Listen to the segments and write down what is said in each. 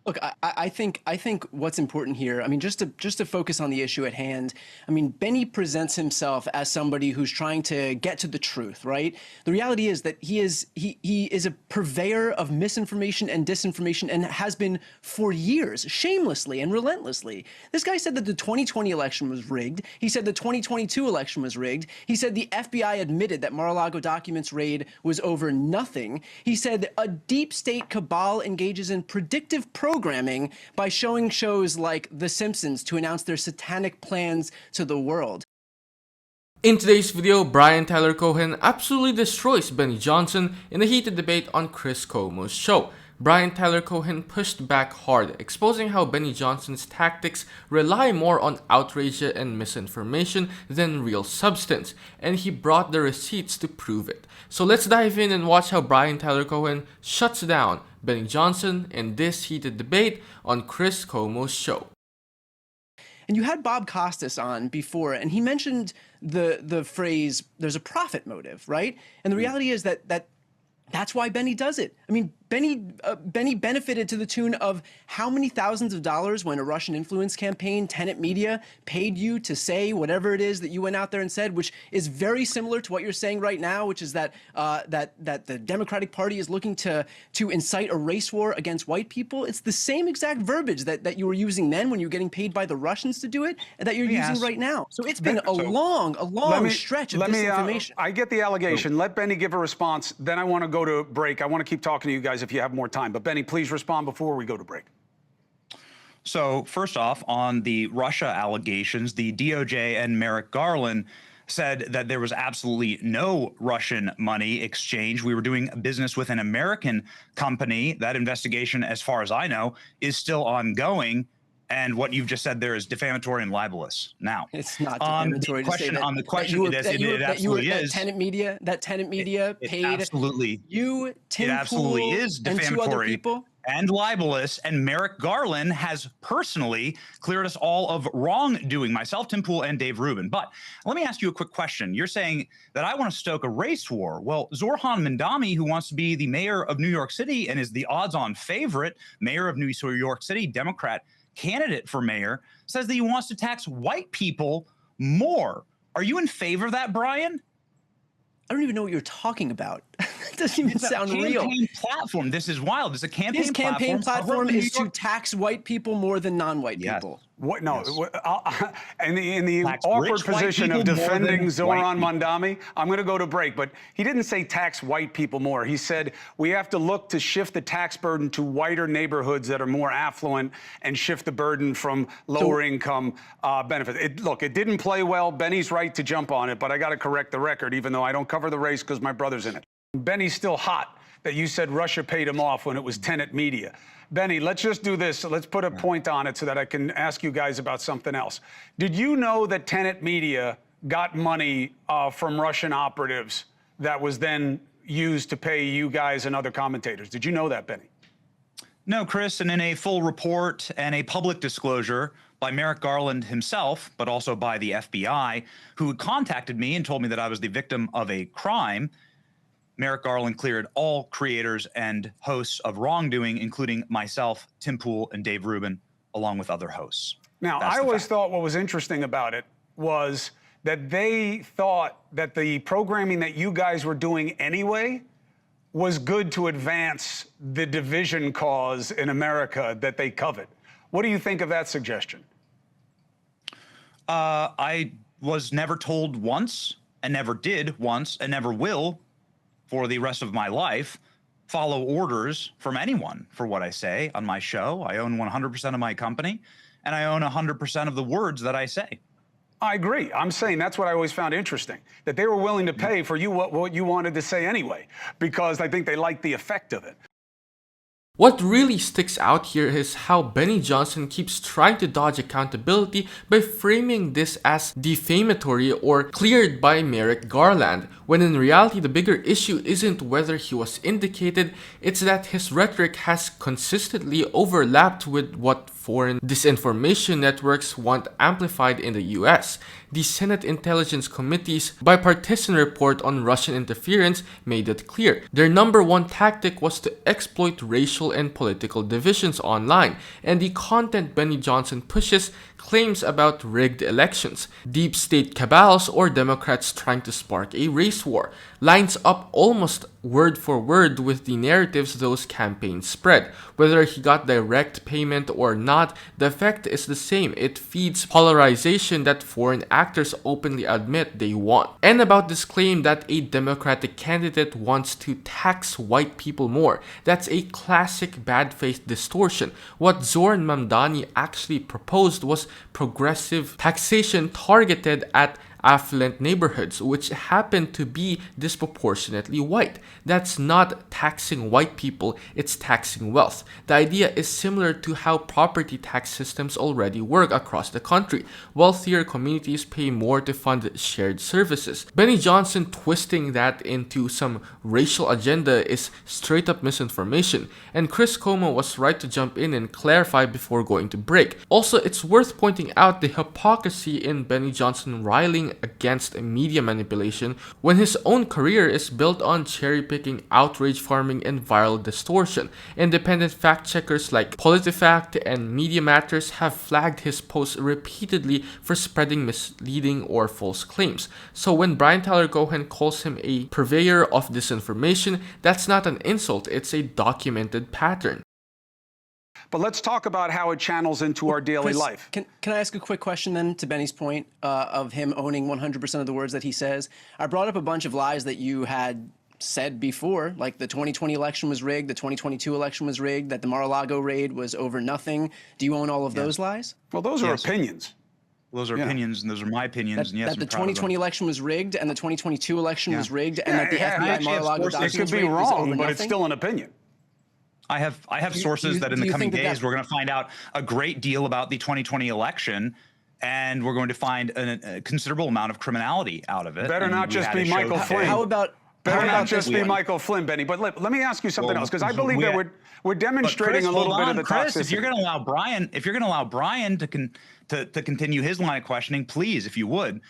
Look, I think what's important here, I mean, just to focus on the issue at hand, I mean, Benny presents himself as somebody who's trying to get to the truth, right? The reality is that he is a purveyor of misinformation and disinformation, and has been for years, shamelessly and relentlessly. This guy said that the 2020 election was rigged. He said the 2022 election was rigged. He said the FBI admitted that Mar-a-Lago documents raid was over nothing. He said a deep state cabal engages in predictive programming by showing shows like The Simpsons to announce their satanic plans to the world. In today's video, Brian Tyler Cohen absolutely destroys Benny Johnson in a heated debate on Chris Cuomo's show. Brian Tyler Cohen pushed back hard, exposing how Benny Johnson's tactics rely more on outrage and misinformation than real substance, and he brought the receipts to prove it. So let's dive in and watch how Brian Tyler Cohen shuts down Benny Johnson in this heated debate on Chris Cuomo's show. And you had Bob Costas on before, and he mentioned the phrase, there's a profit motive, right? And the reality is that's why Benny does it. I mean, Benny benefited to the tune of how many thousands of dollars when a Russian influence campaign, Tenant Media, paid you to say whatever it is that you went out there and said, which is very similar to what you're saying right now, which is that that the Democratic Party is looking to incite a race war against white people. It's the same exact verbiage that you were using then when you were getting paid by the Russians to do it, and that you're using right now. So it's been a long stretch of disinformation. I get the allegation. Let Benny give a response. Then I want to go to break. I want to keep talking to you guys if you have more time. But Benny, please respond before we go to break. So first off, on the Russia allegations, the DOJ and Merrick Garland said that there was absolutely no Russian money exchange. We were doing business with an American company. That investigation, as far as I know, is still ongoing. And what you've just said there is defamatory and libelous. Now, it's not defamatory to say that. On the question, it absolutely is. Tenant Media paid absolutely you, Tim It absolutely Pool, is and two other people. And libelous, and Merrick Garland has personally cleared us all of wrongdoing, myself, Tim Pool, and Dave Rubin. But let me ask you a quick question. You're saying that I want to stoke a race war. Well, Zoran Mandami, who wants to be the mayor of New York City and is the odds-on favorite mayor of New York City, Democrat candidate for mayor, says that he wants to tax white people more. Are you in favor of that, Brian? I don't even know what you're talking about. It doesn't even sound real. Campaign platform. This is wild. It's a campaign His campaign platform is to tax white people more than non-white people. What? No. Yes. In the awkward position of defending Zoran Mandami, I'm going to go to break. But he didn't say tax white people more. He said we have to look to shift the tax burden to whiter neighborhoods that are more affluent and shift the burden from lower income benefits. Look, it didn't play well. Benny's right to jump on it, but I got to correct the record, even though I don't cover the race because my brother's in it. Benny's still hot that you said Russia paid him off when it was Tenant Media. Benny, let's just do this. Let's put a point on it so that I can ask you guys about something else. Did you know that Tenant Media got money from Russian operatives that was then used to pay you guys and other commentators? Did you know that, Benny? No, Chris, and in a full report and a public disclosure by Merrick Garland himself, but also by the FBI, who contacted me and told me that I was the victim of a crime, Merrick Garland cleared all creators and hosts of wrongdoing, including myself, Tim Pool, and Dave Rubin, along with other hosts. Now, I always thought what was interesting about it was that they thought that the programming that you guys were doing anyway was good to advance the division cause in America that they covet. What do you think of that suggestion? I was never told once, and never did once, and never will for the rest of my life follow orders from anyone for what I say on my show. I own 100% of my company, and I own 100% of the words that I say. I agree. I'm saying that's what I always found interesting, that they were willing to pay for you what you wanted to say anyway, because I think they liked the effect of it. What really sticks out here is how Benny Johnson keeps trying to dodge accountability by framing this as defamatory or cleared by Merrick Garland, when in reality the bigger issue isn't whether he was indicated, it's that his rhetoric has consistently overlapped with what foreign disinformation networks want amplified in the US. The Senate Intelligence Committee's bipartisan report on Russian interference made it clear. Their number one tactic was to exploit racial and political divisions online, and the content Benny Johnson pushes claims about rigged elections, deep state cabals, or Democrats trying to spark a race war lines up almost word for word with the narratives those campaigns spread. Whether he got direct payment or not, the effect is the same. It feeds polarization that foreign actors openly admit they want. And about this claim that a Democratic candidate wants to tax white people more, that's a classic bad faith distortion. What Zoran Mamdani actually proposed was progressive taxation targeted at affluent neighborhoods, which happen to be disproportionately white. That's not taxing white people, it's taxing wealth. The idea is similar to how property tax systems already work across the country. Wealthier communities pay more to fund shared services. Benny Johnson twisting that into some racial agenda is straight up misinformation, and Chris Cuomo was right to jump in and clarify before going to break. Also, it's worth pointing out the hypocrisy in Benny Johnson riling against media manipulation when his own career is built on cherry-picking, outrage farming, and viral distortion. Independent fact-checkers like PolitiFact and Media Matters have flagged his posts repeatedly for spreading misleading or false claims. So when Brian Tyler Cohen calls him a purveyor of disinformation, that's not an insult, it's a documented pattern. But let's talk about how it channels into our daily Chris, life. Can I ask a quick question then to Benny's point of him owning 100% of the words that he says? I brought up a bunch of lies that you had said before, like the 2020 election was rigged, the 2022 election was rigged, that the Mar-a-Lago raid was over nothing. Do you own all of those lies? Well, those are opinions. Those are opinions, and those are my opinions. And yes, that the 2020 election was rigged and the 2022 election was rigged, and that the Yeah, FBI Mar-a-Lago it documents could be raid was over wrong, but nothing? it's still an opinion. I have sources that in the coming days we're going to find out a great deal about the 2020 election, and we're going to find a considerable amount of criminality out of it. Better not just be Michael Flynn. How about Better not just be Michael Flynn, Benny. But let me ask you something else, because I believe that we're demonstrating a little bit of the toxicity. If you're going to allow Brian, to continue his line of questioning, please, if you would.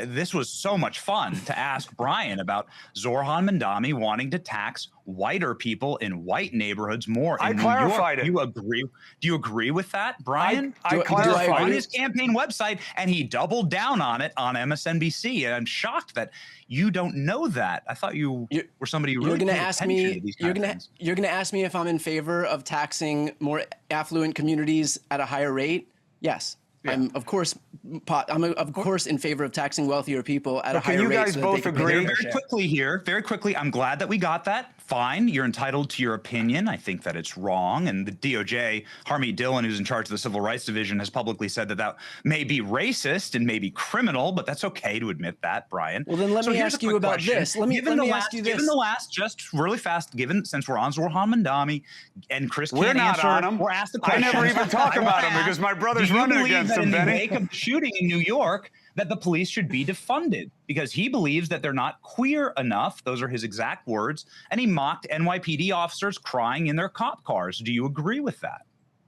This was so much fun to ask Brian about Zoran Mamdani wanting to tax whiter people in white neighborhoods more. I clarified it. Do you agree with that, Brian? I clarified on it. his campaign website, and he doubled down on it on MSNBC. And I'm shocked that you don't know that. I thought you were somebody who really paid attention to these kinds of things. You're going to ask me if I'm in favor of taxing more affluent communities at a higher rate? Yes. Yeah. I'm of course in favor of taxing wealthier people at a higher rate. Can you guys both agree? Very quickly, I'm glad that we got that. Fine, you're entitled to your opinion. I think that it's wrong, and the DOJ, Harmeet Dillon, who's in charge of the Civil Rights Division, has publicly said that may be racist and may be criminal, but that's okay to admit that, Brian. Well, then let me ask you about this. Let me ask you this. Given the last, just really fast, since we're on Zoran Mamdani and Chris can't answer, on him. We're asked the question. I never even talk about him because my brother's running against him, Benny. In the wake of the shooting in New York, that the police should be defunded because he believes that they're not queer enough. Those are his exact words. And he mocked NYPD officers crying in their cop cars. Do you agree with that?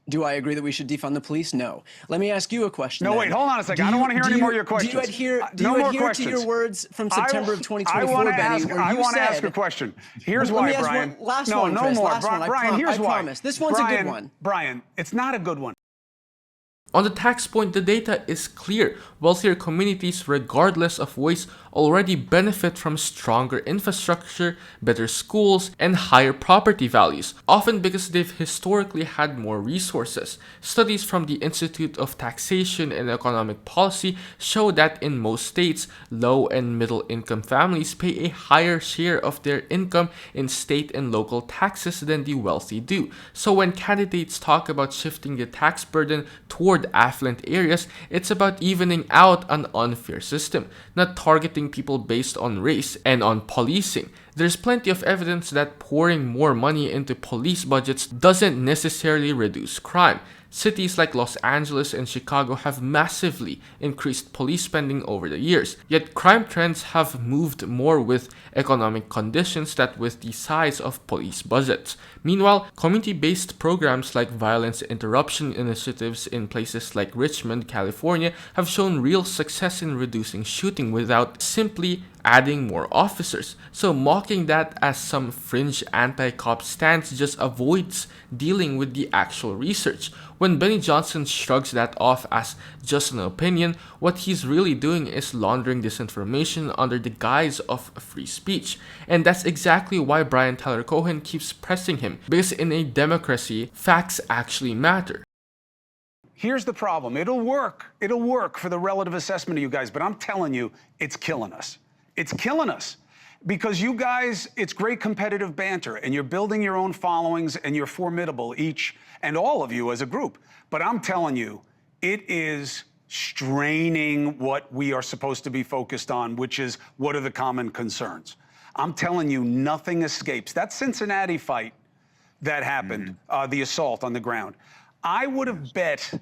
Do I agree that we should defund the police? No. Let me ask you a question. No, wait, hold on a second. I don't want to hear any more of your questions. Do you adhere to your words from September of 2024, Benny? I want to ask a question. Here's why, Brian. No more. Brian, here's why. I promise. This one's a good one. Brian, it's not a good one. On the tax point, the data is clear. Wealthier communities, regardless of race, already benefit from stronger infrastructure, better schools, and higher property values, often because they've historically had more resources. Studies from the Institute of Taxation and Economic Policy show that in most states, low and middle income families pay a higher share of their income in state and local taxes than the wealthy do. So when candidates talk about shifting the tax burden toward affluent areas, it's about evening out an unfair system, not targeting people based on race and on policing. There's plenty of evidence that pouring more money into police budgets doesn't necessarily reduce crime. Cities like Los Angeles and Chicago have massively increased police spending over the years, yet crime trends have moved more with economic conditions than with the size of police budgets. Meanwhile, community-based programs like violence interruption initiatives in places like Richmond, California have shown real success in reducing shooting without simply adding more officers. So mocking that as some fringe anti-cop stance just avoids dealing with the actual research. When Benny Johnson shrugs that off as just an opinion, what he's really doing is laundering disinformation under the guise of free speech. And that's exactly why Brian Tyler Cohen keeps pressing him, because in a democracy, facts actually matter. Here's the problem. It'll work for the relative assessment of you guys, but I'm telling you, it's killing us. It's killing us because you guys, it's great competitive banter and you're building your own followings and you're formidable, each and all of you as a group. But I'm telling you, it is straining what we are supposed to be focused on, which is what are the common concerns. I'm telling you, nothing escapes. That Cincinnati fight that happened, the assault on the ground, I would have bet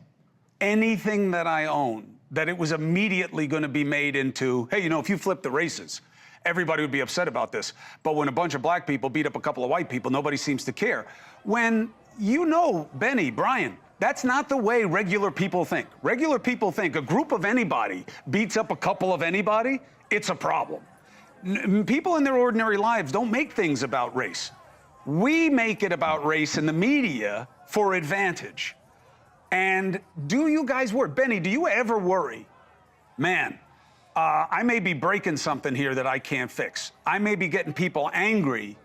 anything that I own that it was immediately going to be made into, hey, you know, if you flip the races, everybody would be upset about this. But when a bunch of black people beat up a couple of white people, nobody seems to care. When you know, Benny, Brian, that's not the way regular people think. Regular people think a group of anybody beats up a couple of anybody, it's a problem. People in their ordinary lives don't make things about race. We make it about race in the media for advantage. And do you guys worry? Benny, do you ever worry? Man, I may be breaking something here that I can't fix. I may be getting people angry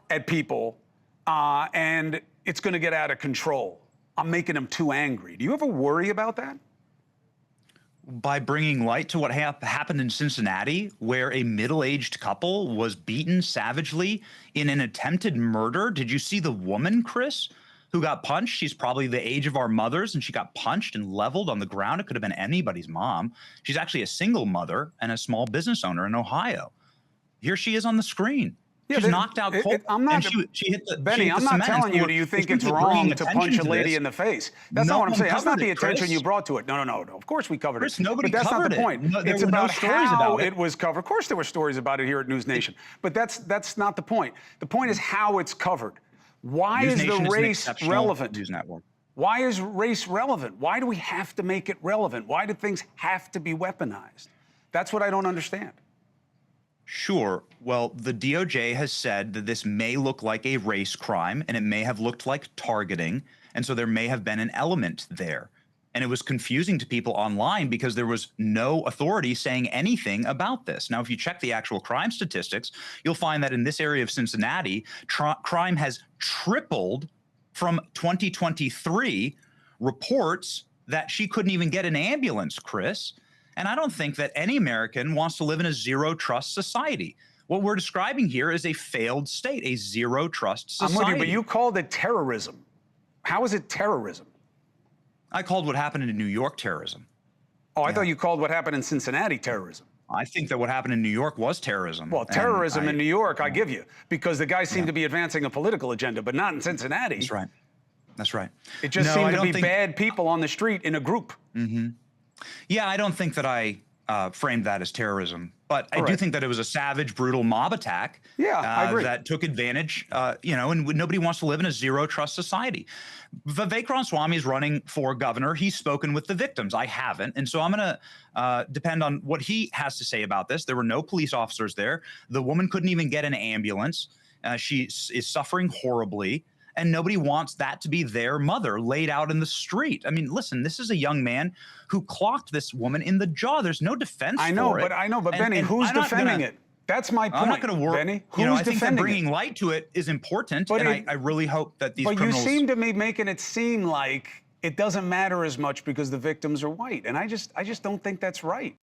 at people, and it's going to get out of control. I'm making them too angry. Do you ever worry about that? By bringing light to what happened in Cincinnati, where a middle-aged couple was beaten savagely in an attempted murder. Did you see the woman, Chris, who got punched? She's probably the age of our mothers, and she got punched and leveled on the ground. It could have been anybody's mom. She's actually a single mother and a small business owner in Ohio. Here she is on the screen. Yeah, she's knocked out cold. I'm not, she hit the, Benny, she hit I'm the not telling you, do you think it's wrong to punch a lady in the face? That's not what I'm saying. That's not the attention you brought to it. No. Of course we covered it. Nobody but that's covered not the point. There it's were about no stories how about it was covered. Of course there were stories about it here at News Nation. But that's not the point. The point is how it's covered. Why is the race relevant? News network. Why is race relevant? Why do we have to make it relevant? Why do things have to be weaponized? That's what I don't understand. Sure. Well, the DOJ has said that this may look like a race crime, and it may have looked like targeting, and so there may have been an element there. And it was confusing to people online because there was no authority saying anything about this. Now, if you check the actual crime statistics, you'll find that in this area of Cincinnati, crime has tripled from 2023. Reports that she couldn't even get an ambulance, Chris. And I don't think that any American wants to live in a zero-trust society. What we're describing here is a failed state, a zero-trust society. I'm with you, but you called it terrorism. How is it terrorism? I called what happened in New York terrorism. Oh, I thought you called what happened in Cincinnati terrorism. I think that what happened in New York was terrorism. Well, terrorism in New York, I give you, because the guys seem to be advancing a political agenda, but not in Cincinnati. That's right. That's right. It just seemed to be bad people on the street in a group. Mm-hmm. Yeah, I don't think that I framed that as terrorism, but I do think that it was a savage, brutal mob attack. Yeah, I agree. That took advantage, and nobody wants to live in a zero-trust society. Vivek Ramaswamy is running for governor. He's spoken with the victims. I haven't, and so I'm going to depend on what he has to say about this. There were no police officers there. The woman couldn't even get an ambulance. She is suffering horribly. And nobody wants that to be their mother laid out in the street. I mean, listen, this is a young man who clocked this woman in the jaw. There's no defense for it. I know, but Benny, who's defending it? That's my point. I'm not going to worry. Benny, who's I think that defending bringing it? light to it is important, But and I really hope that these But criminals... you seem to be making it seem like it doesn't matter as much because the victims are white, and I just don't think that's right.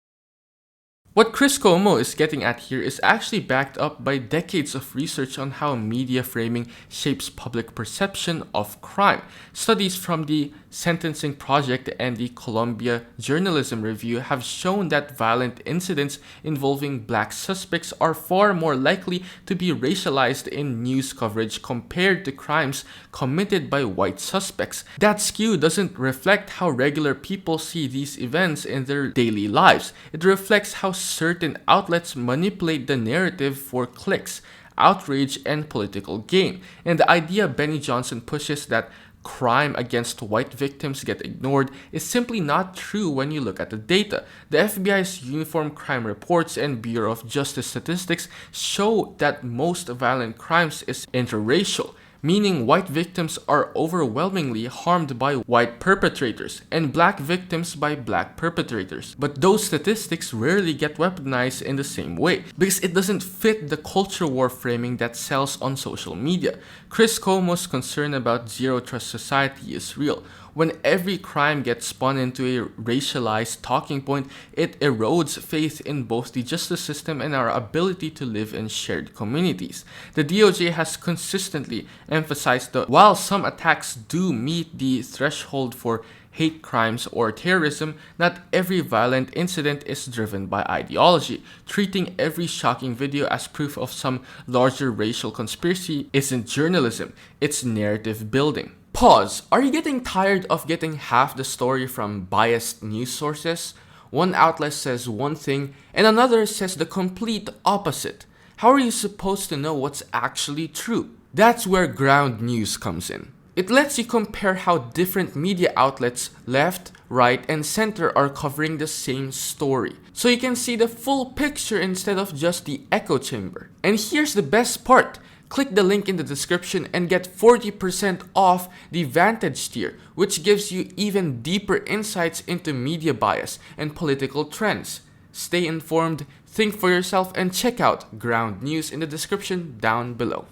What Chris Cuomo is getting at here is actually backed up by decades of research on how media framing shapes public perception of crime. Studies from the Sentencing Project and the Columbia Journalism Review have shown that violent incidents involving black suspects are far more likely to be racialized in news coverage compared to crimes committed by white suspects. That skew doesn't reflect how regular people see these events in their daily lives. It reflects how certain outlets manipulate the narrative for clicks, outrage, and political gain. And the idea Benny Johnson pushes that crime against white victims get ignored is simply not true when you look at the data. The FBI's Uniform Crime Reports and Bureau of Justice statistics show that most violent crimes is interracial, meaning white victims are overwhelmingly harmed by white perpetrators and black victims by black perpetrators. But those statistics rarely get weaponized in the same way because it doesn't fit the culture war framing that sells on social media. Chris Cuomo's concern about zero trust society is real. When every crime gets spun into a racialized talking point, it erodes faith in both the justice system and our ability to live in shared communities. The DOJ has consistently emphasized that while some attacks do meet the threshold for hate crimes or terrorism, not every violent incident is driven by ideology. Treating every shocking video as proof of some larger racial conspiracy isn't journalism, it's narrative building. Pause. Are you getting tired of getting half the story from biased news sources? One outlet says one thing and another says the complete opposite. How are you supposed to know what's actually true? That's where ground news comes in. It lets you compare how different media outlets, left, right, and center are covering the same story. So you can see the full picture instead of just the echo chamber. And here's the best part. Click the link in the description and get 40% off the Vantage tier, which gives you even deeper insights into media bias and political trends. Stay informed, think for yourself, and check out Ground News in the description down below.